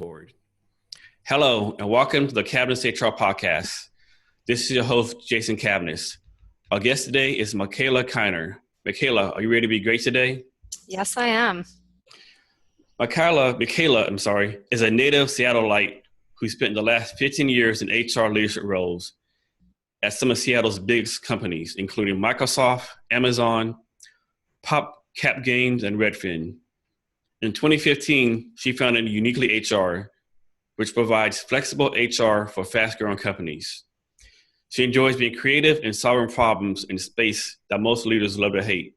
Record. Hello, and welcome to the Cabinets HR podcast. This is your host, Jason Cabinets. Our guest today is Mikaela Kiner. Mikaela, are you ready to be great today? Yes, I am. Mikaela, is a native Seattleite who spent the last 15 years in HR leadership roles at some of Seattle's biggest companies, including Microsoft, Amazon, PopCap Games, and Redfin. In 2015, she founded Uniquely HR, which provides flexible HR for fast-growing companies. She enjoys being creative and solving problems in space that most leaders love to hate.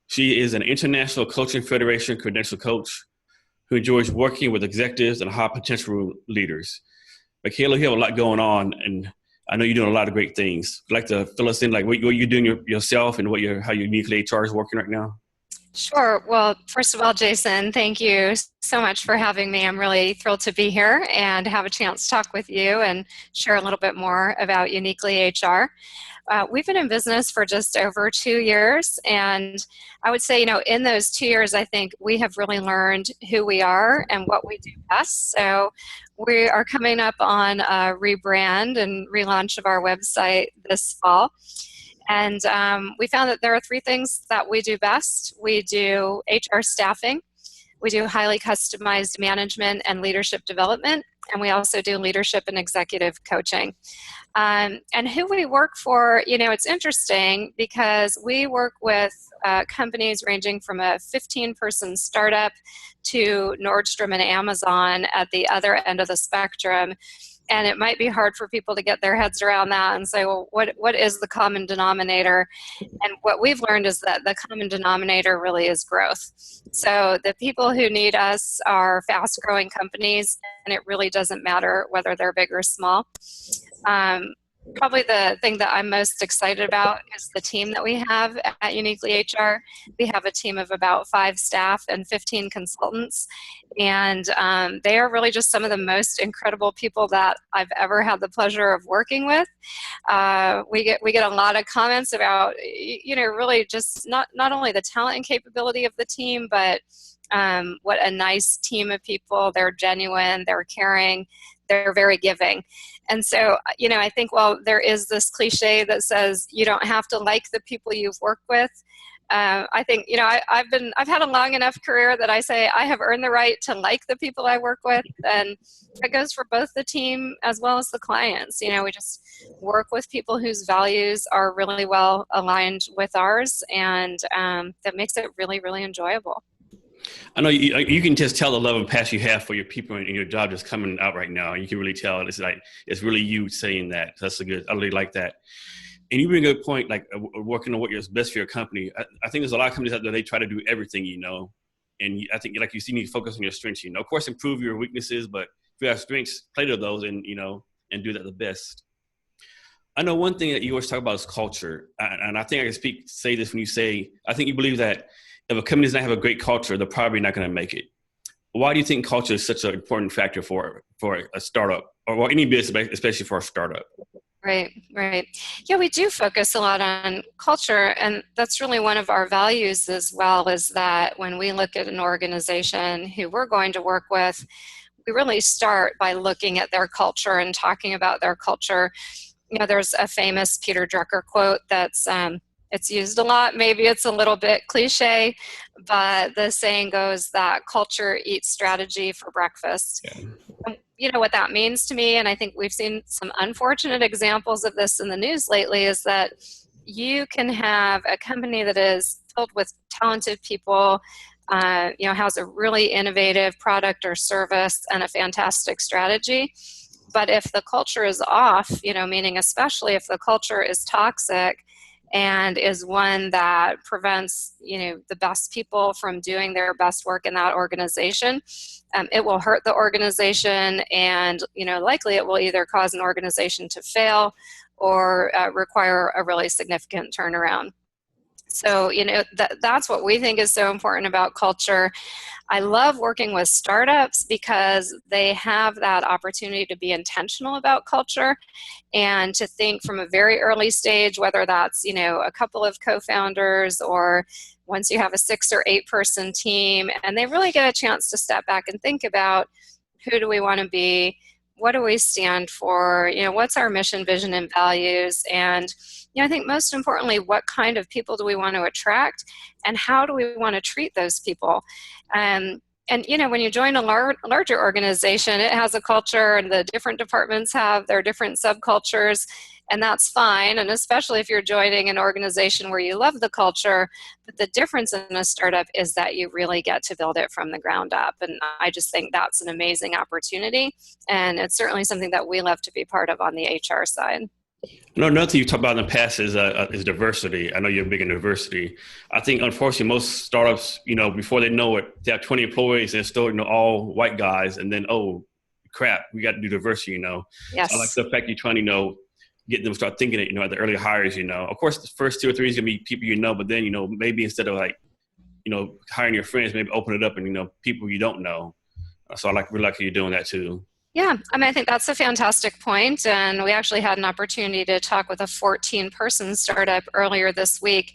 She is an International Coaching Federation credentialed coach who enjoys working with executives and high-potential leaders. Mikaela, you have a lot going on, and I know you're doing a lot of great things. Would you like to fill us in, like what you're doing yourself and how Uniquely HR is working right now? Sure. Well, first of all, Jason, thank you so much for having me. I'm really thrilled to be here and have a chance to talk with you and share a little bit more about Uniquely HR. We've been in business for just over 2 years, and I would say, in those 2 years, I think we have really learned who we are and what we do best. So we are coming up on a rebrand and relaunch of our website this fall. And we found that there are 3 things that we do best. We do HR staffing, we do highly customized management and leadership development, and we also do leadership and executive coaching. And who we work for, it's interesting because we work with companies ranging from a 15-person startup to Nordstrom and Amazon at the other end of the spectrum. And it might be hard for people to get their heads around that and say, well, what is the common denominator? And what we've learned is that the common denominator really is growth. So the people who need us are fast-growing companies, and it really doesn't matter whether they're big or small. Probably the thing that I'm most excited about is the team that we have at Uniquely HR. We have a team of about 5 staff and 15 consultants, and they are really just some of the most incredible people that I've ever had the pleasure of working with. We get a lot of comments about, really just not only the talent and capability of the team, but what a nice team of people. They're genuine, they're caring, they're very giving. And so, I think while there is this cliche that says you don't have to like the people you've worked with, I think, I've had a long enough career that I say I have earned the right to like the people I work with. And it goes for both the team as well as the clients. We just work with people whose values are really well aligned with ours, and that makes it really, really enjoyable. I know you can just tell the love and passion you have for your people and your job just coming out right now. You can really tell it's really you saying that. That's I really like that. And you bring a good point, like working on what is best for your company. I think there's a lot of companies out there, they try to do everything, and I think, like you need to focus on your strengths, Of course, improve your weaknesses, but if you have strengths, play to those and and do that the best. I know one thing that you always talk about is culture. And I think I can say this when you say, I think you believe that if a company does not have a great culture, they're probably not going to make it. Why do you think culture is such an important factor for a startup or any business, especially for a startup? Right. Yeah, we do focus a lot on culture, and that's really one of our values as well, is that when we look at an organization who we're going to work with, we really start by looking at their culture and talking about their culture. There's a famous Peter Drucker quote that's it's used a lot. Maybe it's a little bit cliche, but the saying goes that culture eats strategy for breakfast. Yeah. What that means to me, and I think we've seen some unfortunate examples of this in the news lately, is that you can have a company that is filled with talented people, has a really innovative product or service and a fantastic strategy. But if the culture is off, meaning especially if the culture is toxic, and is one that prevents, the best people from doing their best work in that organization, it will hurt the organization, and, likely it will either cause an organization to fail or require a really significant turnaround. So, that's what we think is so important about culture. I love working with startups because they have that opportunity to be intentional about culture and to think from a very early stage, whether that's, a couple of co-founders or once you have a 6 or 8 person team, and they really get a chance to step back and think about Who do we want to be? What do we stand for? What's our mission, vision, and values? And I think most importantly, what kind of people do we want to attract, and how do we want to treat those people? And when you join a larger organization, it has a culture, and the different departments have their different subcultures, and that's fine. And especially if you're joining an organization where you love the culture, but the difference in a startup is that you really get to build it from the ground up. And I just think that's an amazing opportunity, and it's certainly something that we love to be part of on the HR side. No, another thing you talked about in the past is diversity. I know you're big in diversity. I think, unfortunately, most startups, before they know it, they have 20 employees and it's still, all white guys. And then, oh, crap, we got to do diversity, Yes. So I like the fact you're trying to, get them to start thinking it, at the early hires, Of course, the first 2 or 3 is going to be people but then, maybe instead of hiring your friends, maybe open it up and, people you don't know. So we're lucky you're doing that too. Yeah, I think that's a fantastic point. And we actually had an opportunity to talk with a 14-person startup earlier this week.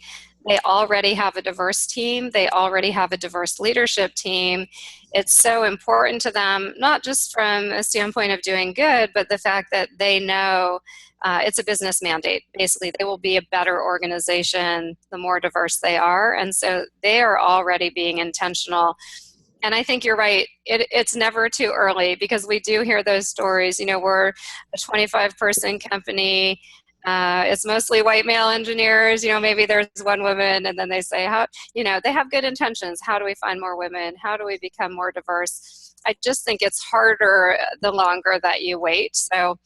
They already have a diverse team. They already have a diverse leadership team. It's so important to them, not just from a standpoint of doing good, but the fact that they know it's a business mandate. Basically, they will be a better organization the more diverse they are. And so they are already being intentional. And I think you're right. It's never too early, because we do hear those stories. We're a 25-person company. It's mostly white male engineers. Maybe there's one woman, and then they say, they have good intentions. How do we find more women? How do we become more diverse? I just think it's harder the longer that you wait. So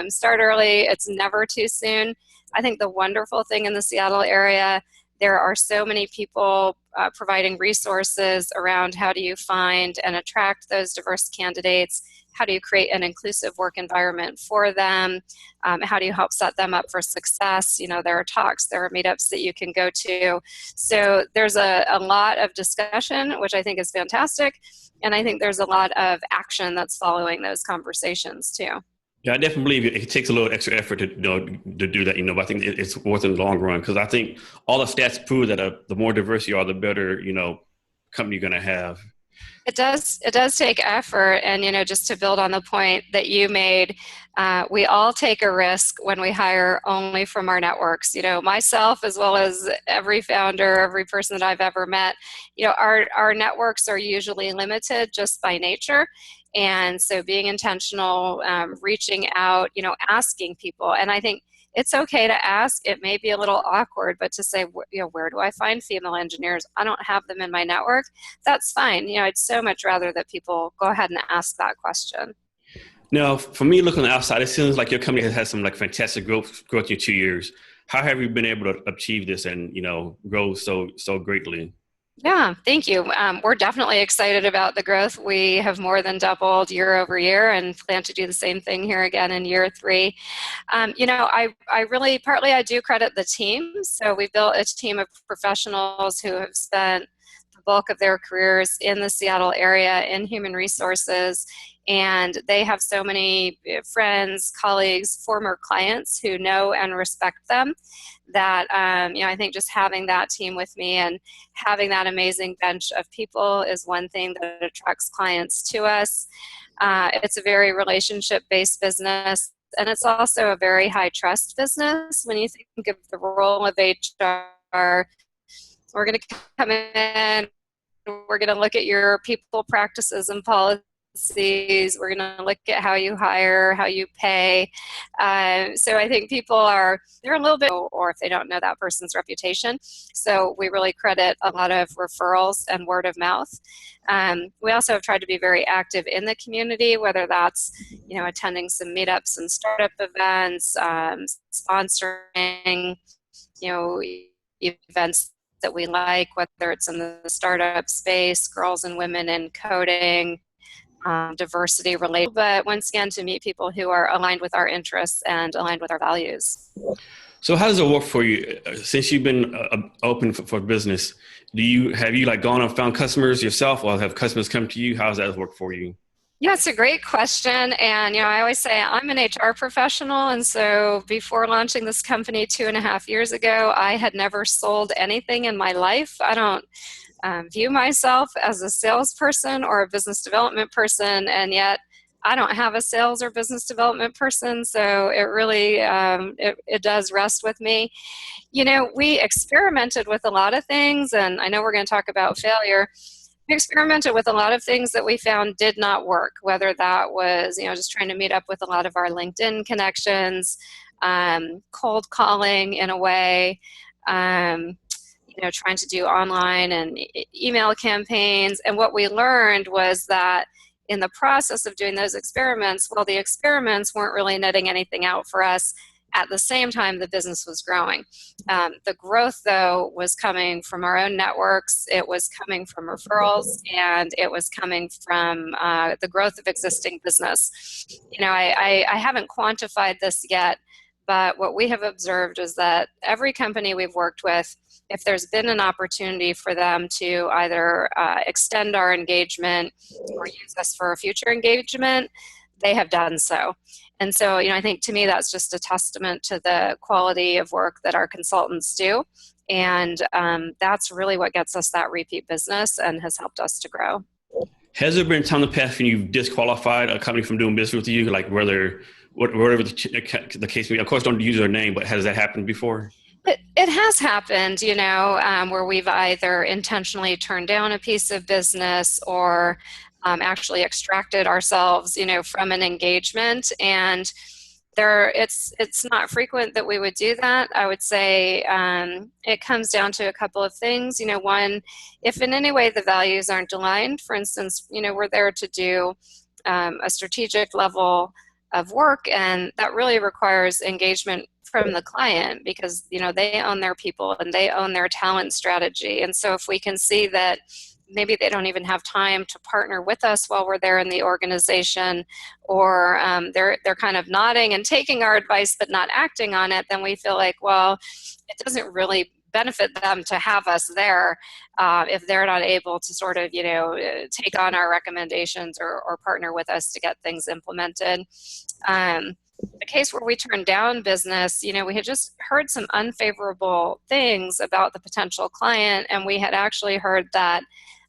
start early. It's never too soon. I think the wonderful thing in the Seattle area, there are so many people providing resources around how do you find and attract those diverse candidates, how do you create an inclusive work environment for them, how do you help set them up for success. There are talks, there are meetups that you can go to. So there's a lot of discussion, which I think is fantastic, and I think there's a lot of action that's following those conversations too. Yeah, I definitely believe it takes a little extra effort to do that, but I think it's worth it in the long run, because I think all the stats prove that the more diverse you are, the better, company you're going to have. It does take effort. And, just to build on the point that you made, we all take a risk when we hire only from our networks. Myself, as well as every founder, every person that I've ever met, our networks are usually limited just by nature. And so being intentional, reaching out, asking people. And I think it's okay to ask. It may be a little awkward, but to say, where do I find female engineers? I don't have them in my network. That's fine. I'd so much rather that people go ahead and ask that question. Now, for me, looking on the outside, it seems like your company has had some fantastic growth in 2 years. How have you been able to achieve this and, grow so greatly? Yeah, thank you. We're definitely excited about the growth. We have more than doubled year over year and plan to do the same thing here again in year 3. I really, partly I do credit the team. So we built a team of professionals who have spent the bulk of their careers in the Seattle area in human resources. And they have so many friends, colleagues, former clients who know and respect them that, I think just having that team with me and having that amazing bench of people is one thing that attracts clients to us. It's a very relationship-based business, and it's also a very high-trust business. When you think of the role of HR, we're going to come in, we're going to look at your people practices and policies. We're going to look at how you hire, how you pay. So I think people they're a little bit, or if they don't know that person's reputation. So we really credit a lot of referrals and word of mouth. We also have tried to be very active in the community, whether that's, attending some meetups and startup events, sponsoring, events that we like, whether it's in the startup space, girls and women in coding, diversity related, but once again, to meet people who are aligned with our interests and aligned with our values. So how does it work for you? Since you've been open for business, have you gone and found customers yourself, or have customers come to you? How does that work for you? Yeah, it's a great question. And, I always say I'm an HR professional. And so before launching this company 2.5 years ago, I had never sold anything in my life. view myself as a salesperson or a business development person, and yet I don't have a sales or business development person, so it really, it does rest with me. You know, we experimented with a lot of things, and I know we're going to talk about failure. We experimented with a lot of things that we found did not work, whether that was, you know, just trying to meet up with a lot of our LinkedIn connections, cold calling in a way, you know, trying to do online and email campaigns. And what we learned was that in the process of doing those experiments, well, the experiments weren't really netting anything out for us. At the same time, the business was growing. The growth, though, was coming from our own networks. It was coming from referrals, and it was coming from the growth of existing business. You know, I haven't quantified this yet, but what we have observed is that every company we've worked with, if there's been an opportunity for them to either extend our engagement or use us for a future engagement, they have done so. And so, you know, I think to me that's just a testament to the quality of work that our consultants do. And that's really what gets us that repeat business and has helped us to grow. Has there been a time in the past when you've disqualified a company from doing business with you, like whatever the case may be? Of course, don't use their name, but has that happened before? It has happened, you know, where we've either intentionally turned down a piece of business or actually extracted ourselves, you know, from an engagement. And it's not frequent that we would do that. I would say it comes down to a couple of things. You know, one, if in any way the values aren't aligned, for instance, you know, we're there to do a strategic level of work, and that really requires engagement from the client because, you know, they own their people and they own their talent strategy. And so if we can see that maybe they don't even have time to partner with us while we're there in the organization, or they're kind of nodding and taking our advice but not acting on it, then we feel like, well, it doesn't really benefit them to have us there if they're not able to sort of, you know, take on our recommendations or partner with us to get things implemented. The case where we turned down business, you know, we had just heard some unfavorable things about the potential client, and we had actually heard that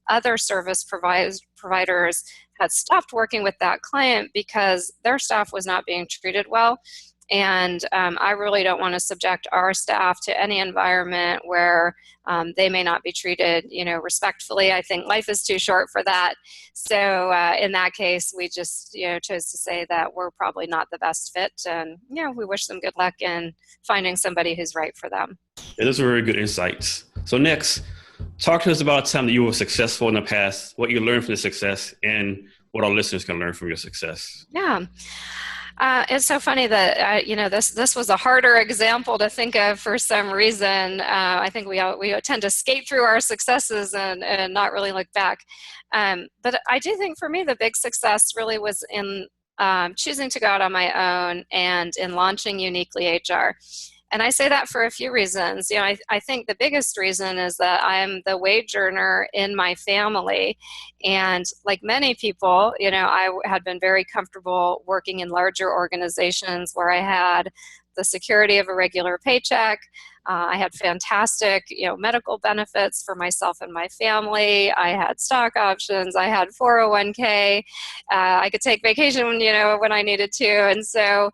other service providers had stopped working with that client because their staff was not being treated well. And I really don't want to subject our staff to any environment where they may not be treated, you know, respectfully. I think life is too short for that. So in that case, we just, you know, chose to say that we're probably not the best fit, and you know, we wish them good luck in finding somebody who's right for them. Yeah, those are very good insights. So next, talk to us about a time that you were successful in the past, what you learned from the success, and what our listeners can learn from your success. Yeah. It's so funny that you know, this was a harder example to think of for some reason. I think we tend to skate through our successes and not really look back. But I do think for me the big success really was in choosing to go out on my own and in launching Uniquely HR. And I say that for a few reasons. You know, I think the biggest reason is that I'm the wage earner in my family. And like many people, you know, I had been very comfortable working in larger organizations where I had the security of a regular paycheck. I had fantastic, you know, medical benefits for myself and my family. I had stock options. I had 401k. I could take vacation, you know, when I needed to. And so,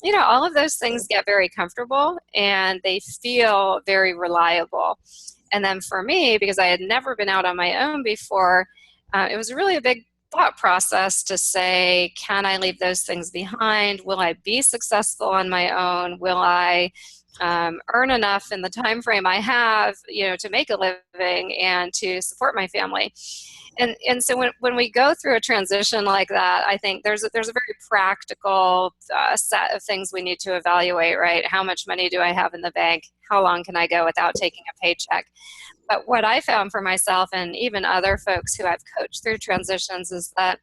you know, all of those things get very comfortable and they feel very reliable. And then for me, because I had never been out on my own before, it was really a big thought process to say, can I leave those things behind? Will I be successful on my own? Will I earn enough in the time frame I have, you know, to make a living and to support my family? And so when we go through a transition like that, I think there's a very practical set of things we need to evaluate, right? How much money do I have in the bank? How long can I go without taking a paycheck? But what I found for myself and even other folks who I've coached through transitions is that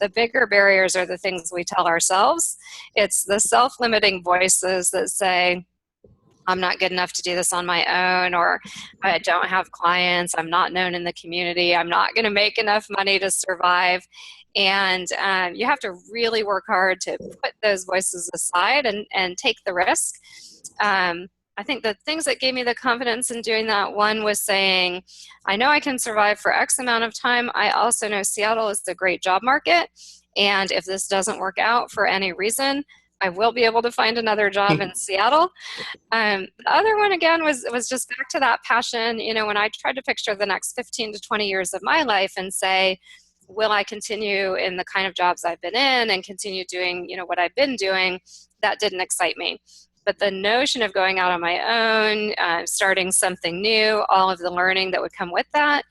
the bigger barriers are the things we tell ourselves. It's the self-limiting voices that say, I'm not good enough to do this on my own, or I don't have clients, I'm not known in the community, I'm not going to make enough money to survive. And you have to really work hard to put those voices aside and take the risk. I think the things that gave me the confidence in doing that, one was saying, I know I can survive for X amount of time. I also know Seattle is the great job market. And if this doesn't work out for any reason, I will be able to find another job in Seattle. The other one, again, was just back to that passion. You know, when I tried to picture the next 15 to 20 years of my life and say, will I continue in the kind of jobs I've been in and continue doing, you know, what I've been doing, that didn't excite me. But the notion of going out on my own, starting something new, all of the learning that would come with that,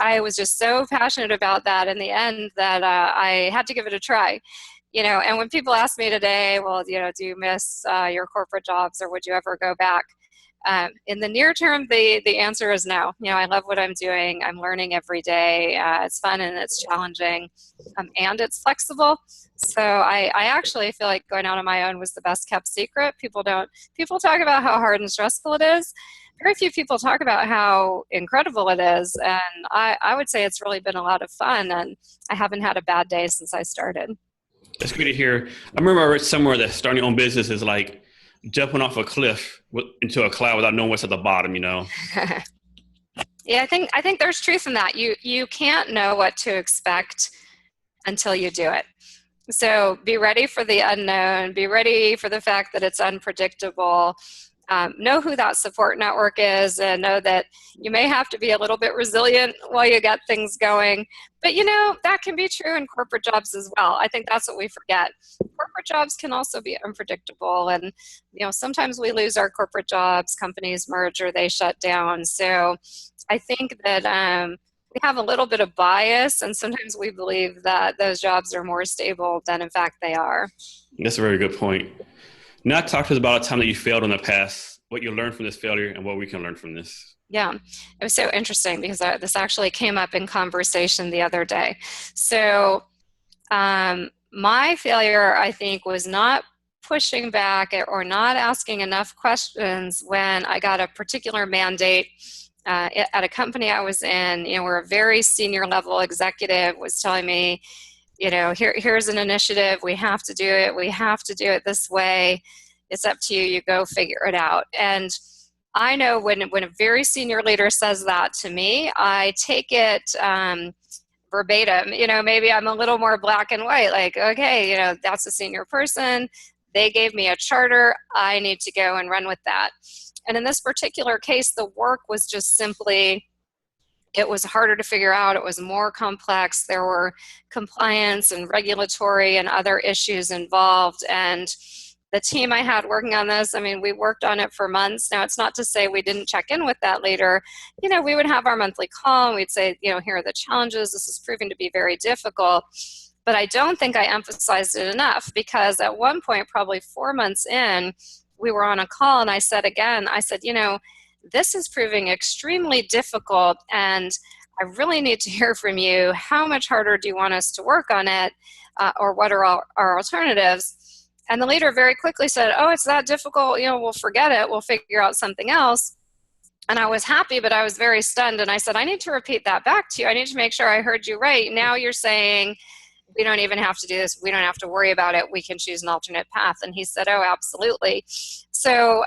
I was just so passionate about that in the end that I had to give it a try. You know, and when people ask me today, well, you know, do you miss your corporate jobs, or would you ever go back? In the near term, the answer is no. You know, I love what I'm doing. I'm learning every day. It's fun and it's challenging, and it's flexible. So I actually feel like going out on my own was the best kept secret. People talk about how hard and stressful it is. Very few people talk about how incredible it is. And I would say it's really been a lot of fun, and I haven't had a bad day since I started. That's great to hear. I remember I read somewhere that starting your own business is like jumping off a cliff into a cloud without knowing what's at the bottom, you know? Yeah, I think there's truth in that. You can't know what to expect until you do it. So be ready for the unknown. Be ready for the fact that it's unpredictable. Know who that support network is, and know that you may have to be a little bit resilient while you get things going. But you know, that can be true in corporate jobs as well. I think that's what we forget. Corporate jobs can also be unpredictable, and you know, sometimes we lose our corporate jobs, companies merge or they shut down. So I think that we have a little bit of bias, and sometimes we believe that those jobs are more stable than in fact they are. That's a very good point. Now talk to us about a time that you failed in the past, what you learned from this failure, and what we can learn from this. Yeah, it was so interesting because this actually came up in conversation the other day. So my failure, I think, was not pushing back or not asking enough questions when I got a particular mandate at a company I was in, you know, where a very senior level executive was telling me, you know, here's an initiative, we have to do it this way, it's up to you, you go figure it out. And I know when a very senior leader says that to me, I take it verbatim. You know, maybe I'm a little more black and white, like, okay, you know, that's a senior person, they gave me a charter, I need to go and run with that. And in this particular case, the work was just simply, it was harder to figure out. It was more complex. There were compliance and regulatory and other issues involved. And the team I had working on this, I mean, we worked on it for months. Now, it's not to say we didn't check in with that leader. You know, we would have our monthly call and we'd say, you know, here are the challenges. This is proving to be very difficult. But I don't think I emphasized it enough, because at one point, probably 4 months in, we were on a call and I said, you know, this is proving extremely difficult and I really need to hear from you. How much harder do you want us to work on it? Or what are our alternatives? And the leader very quickly said, oh, it's that difficult, you know, we'll forget it. We'll figure out something else. And I was happy, but I was very stunned. And I said, I need to repeat that back to you. I need to make sure I heard you right. Now you're saying we don't even have to do this. We don't have to worry about it. We can choose an alternate path. And he said, oh, absolutely. So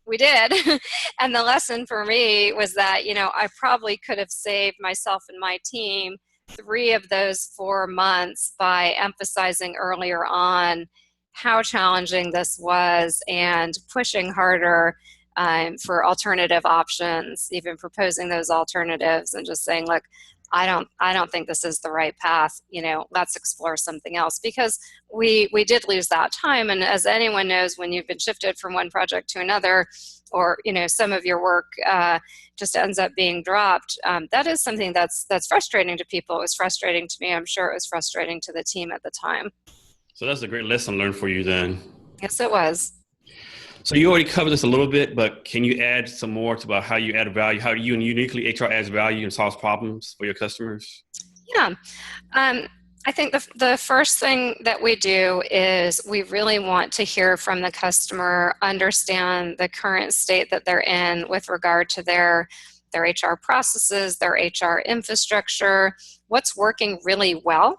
we did. And the lesson for me was that, you know, I probably could have saved myself and my team 3 of those 4 months by emphasizing earlier on how challenging this was and pushing harder for alternative options, even proposing those alternatives and just saying, look, I don't think this is the right path. You know, let's explore something else, because we did lose that time. And as anyone knows, when you've been shifted from one project to another, or, you know, some of your work just ends up being dropped, that is something that's frustrating to people. It was frustrating to me. I'm sure it was frustrating to the team at the time. So that's a great lesson learned for you then. Yes, it was. So you already covered this a little bit, but can you add some more about how you add value, how you uniquely HR adds value and solves problems for your customers? Yeah. I think the first thing that we do is we really want to hear from the customer, understand the current state that they're in with regard to their their HR processes, their HR infrastructure, what's working really well,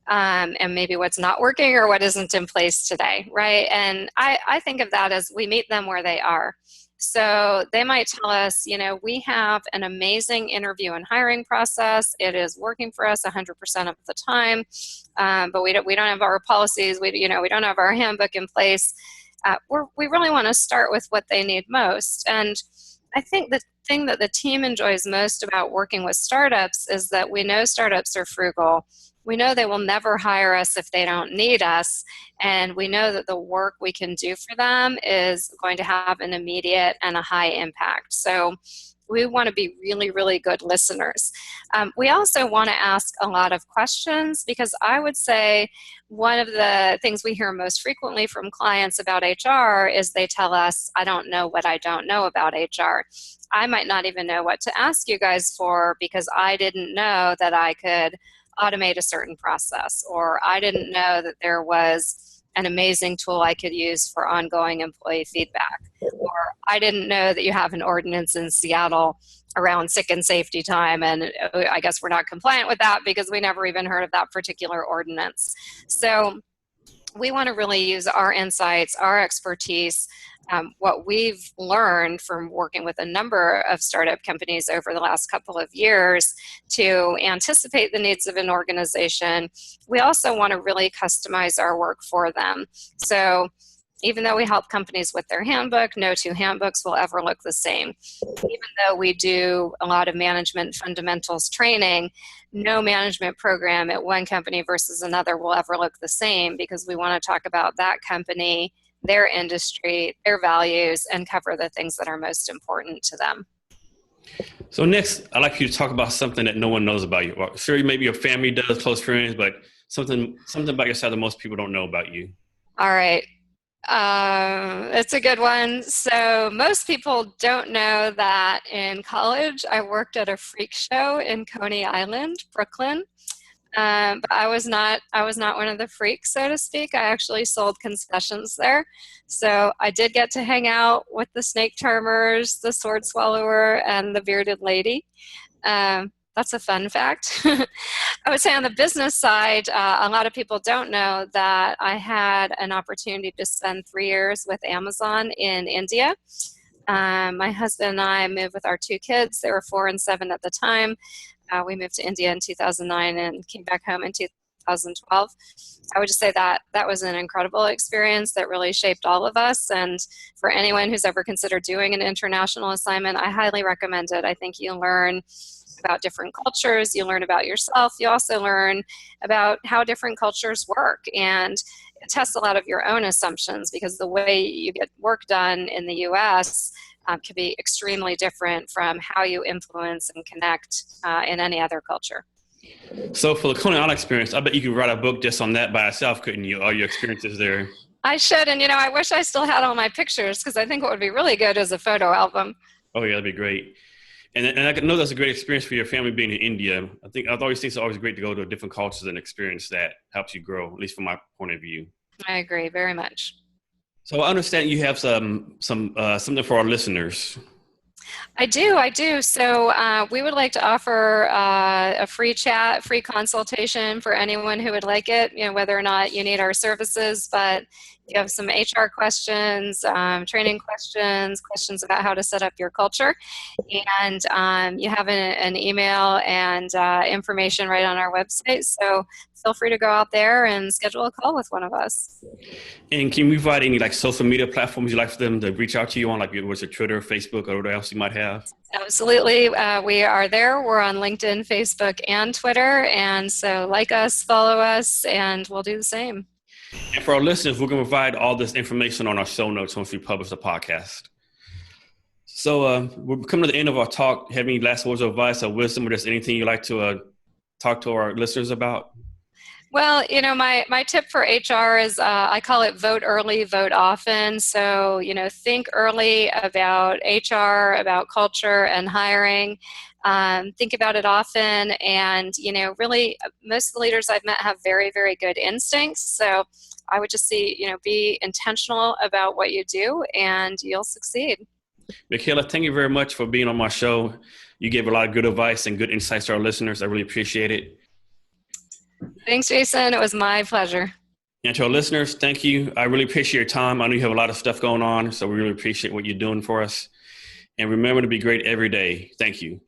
and maybe what's not working or what isn't in place today, right? And I think of that as we meet them where they are. So they might tell us, we have an amazing interview and hiring process. It is working for us 100% of the time, but we don't have our policies. We don't have our handbook in place. We really want to start with what they need most. And I think the thing that the team enjoys most about working with startups is that we know startups are frugal. We know they will never hire us if they don't need us, and we know that the work we can do for them is going to have an immediate and a high impact. So we want to be really, really good listeners. We also want to ask a lot of questions, because I would say one of the things we hear most frequently from clients about HR is they tell us, I don't know what I don't know about HR. I might not even know what to ask you guys for because I didn't know that I could automate a certain process, or I didn't know that there was an amazing tool I could use for ongoing employee feedback, or I didn't know that you have an ordinance in Seattle around sick and safety time, and I guess we're not compliant with that because we never even heard of that particular ordinance. So we want to really use our insights, our expertise, what we've learned from working with a number of startup companies over the last couple of years to anticipate the needs of an organization. We also want to really customize our work for them. So even though we help companies with their handbook, no two handbooks will ever look the same. Even though we do a lot of management fundamentals training, no management program at one company versus another will ever look the same, because we want to talk about that company, their industry, their values, and cover the things that are most important to them. So next, I'd like you to talk about something that no one knows about you. Well, sure, maybe your family does, close friends, but something about yourself that most people don't know about you. All right. It's a good one. So most people don't know that in college I worked at a freak show in Coney Island, Brooklyn. But I was not one of the freaks, so to speak. I actually sold concessions there. So I did get to hang out with the snake charmers, the sword swallower, and the bearded lady. That's a fun fact. I would say on the business side, a lot of people don't know that I had an opportunity to spend 3 years with Amazon in India. My husband and I moved with our 2 kids. They were 4 and 7 at the time. We moved to India in 2009 and came back home in 2012. I would just say that that was an incredible experience that really shaped all of us. And for anyone who's ever considered doing an international assignment, I highly recommend it. I think you learn about different cultures, you learn about yourself, you also learn about how different cultures work, and it tests a lot of your own assumptions, because the way you get work done in the US can be extremely different from how you influence and connect in any other culture. So for the Coney Island experience, I bet you could write a book just on that by itself, couldn't you? All your experiences there. I should, and I wish I still had all my pictures, because I think what would be really good is a photo album. Oh yeah, that'd be great. And I know that's a great experience for your family being in India. I always think it's always great to go to different cultures and experience that. Helps you grow, at least from my point of view. I agree very much. So I understand you have something for our listeners. I do. So we would like to offer a free chat, free consultation for anyone who would like it, whether or not you need our services, but if you have some HR questions, training questions about how to set up your culture, and you have an email and information right on our website. So feel free to go out there and schedule a call with one of us. And can you provide any social media platforms you'd like for them to reach out to you on, like what's it, Twitter, Facebook, or whatever else you might have? Absolutely. We are there. We're on LinkedIn, Facebook, and Twitter. And so like us, follow us, and we'll do the same. And for our listeners, we're going to provide all this information on our show notes once we publish the podcast. So we're coming to the end of our talk. Have any last words of advice or wisdom, or just anything you'd like to talk to our listeners about? Well, my tip for HR is I call it vote early, vote often. So, think early about HR, about culture and hiring. Think about it often. And, really, most of the leaders I've met have very, very good instincts. So I would just be intentional about what you do and you'll succeed. Mikaela, thank you very much for being on my show. You gave a lot of good advice and good insights to our listeners. I really appreciate it. Thanks, Jason. It was my pleasure. And to our listeners, thank you. I really appreciate your time. I know you have a lot of stuff going on, so we really appreciate what you're doing for us. And remember to be great every day. Thank you.